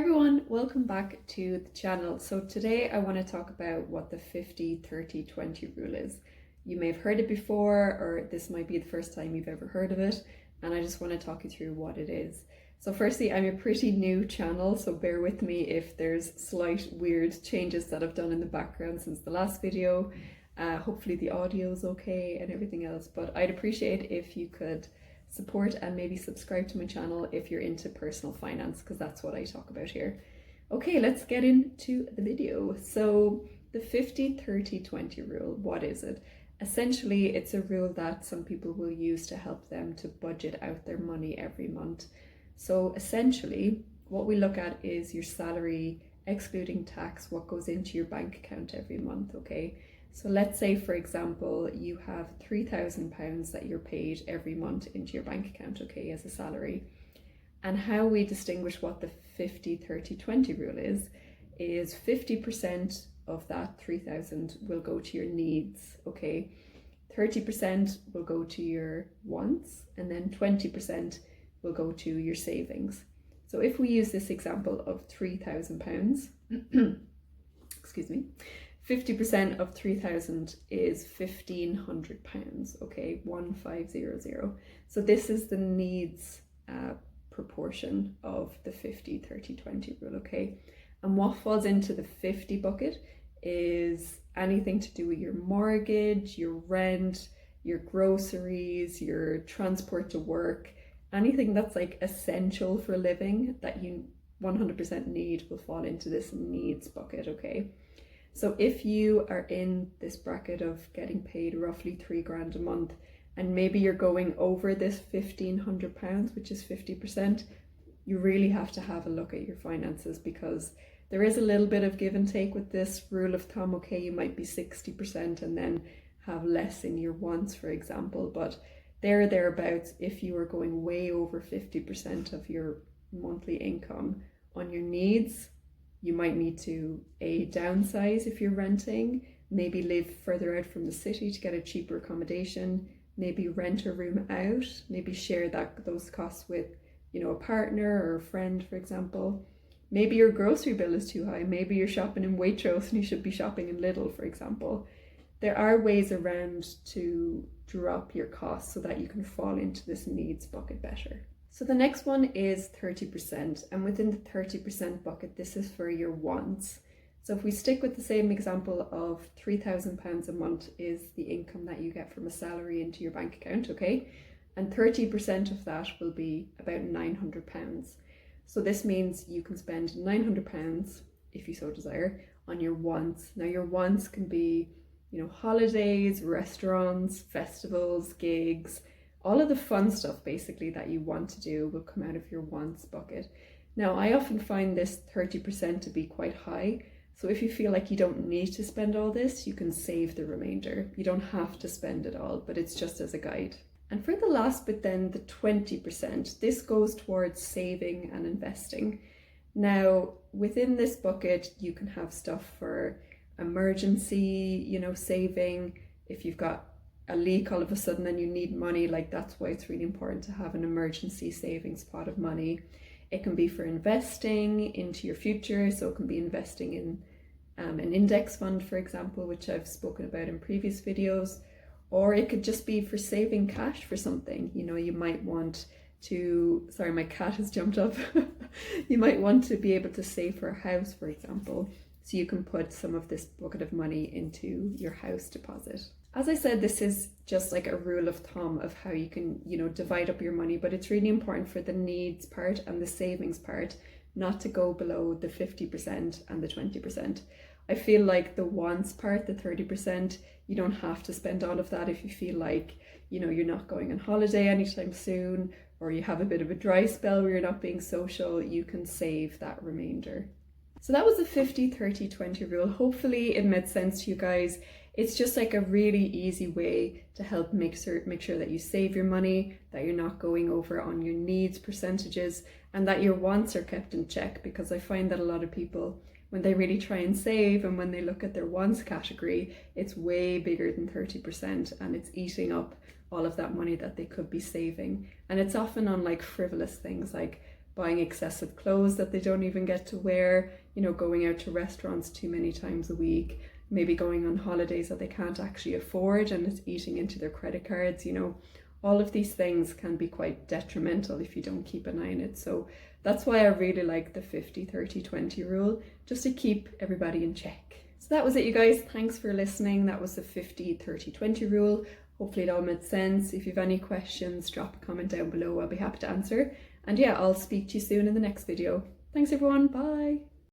Everyone, welcome back to the channel. So today I want to talk about what the 50-30-20 rule is. You may have heard it before, or this might be the first time you've ever heard of it, and I just want to talk you through what it is. So firstly, I'm a pretty new channel, so bear with me if there's slight weird changes that I've done in the background since the last video. Hopefully the audio is okay and everything else, but I'd appreciate if you could support and maybe subscribe to my channel if you're into personal finance, because that's what I talk about here. Okay, let's get into the video. So the 50-30-20 rule, what is it? Essentially, it's a rule that some people will use to help them to budget out their money every month. So essentially, what we look at is your salary, excluding tax, what goes into your bank account every month, okay? So let's say, for example, you have £3,000 that you're paid every month into your bank account, okay, as a salary. And how we distinguish what the 50-30-20 rule is 50% of that 3,000 will go to your needs, okay? 30% will go to your wants, and then 20% will go to your savings. So if we use this example of £3,000, excuse me, 50% of 3,000 is £1,500, okay, 1500. So this is the needs proportion of the 50-30-20 rule, okay? And what falls into the 50 bucket is anything to do with your mortgage, your rent, your groceries, your transport to work, anything that's like essential for living that you 100% need will fall into this needs bucket, okay? So if you are in this bracket of getting paid roughly £3,000 a month, and maybe you're going over this £1,500, which is 50%, you really have to have a look at your finances, because there is a little bit of give and take with this rule of thumb. Okay, you might be 60% and then have less in your wants, for example, but thereabouts, if you are going way over 50% of your monthly income on your needs, you might need to downsize if you're renting, maybe live further out from the city to get a cheaper accommodation, maybe rent a room out, maybe share those costs with, a partner or a friend, for example. Maybe your grocery bill is too high. Maybe you're shopping in Waitrose and you should be shopping in Lidl, for example. There are ways around to drop your costs so that you can fall into this needs bucket better. So the next one is 30%, and within the 30% bucket, this is for your wants. So if we stick with the same example of £3,000 a month is the income that you get from a salary into your bank account, okay? And 30% of that will be about £900. So this means you can spend £900, if you so desire, on your wants. Now your wants can be, holidays, restaurants, festivals, gigs. All of the fun stuff basically that you want to do will come out of your wants bucket. Now, I often find this 30% to be quite high. So if you feel like you don't need to spend all this, you can save the remainder. You don't have to spend it all, but it's just as a guide. And for the last bit then, the 20%, this goes towards saving and investing. Now, within this bucket, you can have stuff for emergency, saving. If you've got a leak all of a sudden and you need money, like that's why it's really important to have an emergency savings pot of money. It can be for investing into your future, so it can be investing in an index fund, for example, which I've spoken about in previous videos, or it could just be for saving cash for something. You might want to, sorry, my cat has jumped up. You might want to be able to save for a house, for example, so you can put some of this bucket of money into your house deposit. As I said, this is just like a rule of thumb of how you can, divide up your money, but it's really important for the needs part and the savings part not to go below the 50% and the 20%. I feel like the wants part, the 30%, you don't have to spend all of that if you feel like, you're not going on holiday anytime soon, or you have a bit of a dry spell where you're not being social, you can save that remainder. So that was the 50-30-20 rule. Hopefully it made sense to you guys. It's just like a really easy way to help make sure that you save your money, that you're not going over on your needs percentages, and that your wants are kept in check, because I find that a lot of people, when they really try and save and when they look at their wants category, it's way bigger than 30% and it's eating up all of that money that they could be saving. And it's often on like frivolous things like buying excessive clothes that they don't even get to wear, you know, going out to restaurants too many times a week, maybe going on holidays that they can't actually afford and it's eating into their credit cards, you know. All of these things can be quite detrimental if you don't keep an eye on it. So that's why I really like the 50-30-20 rule, just to keep everybody in check. So that was it, you guys. Thanks for listening. That was the 50-30-20 rule. Hopefully it all made sense. If you have any questions, drop a comment down below. I'll be happy to answer. And yeah, I'll speak to you soon in the next video. Thanks everyone. Bye.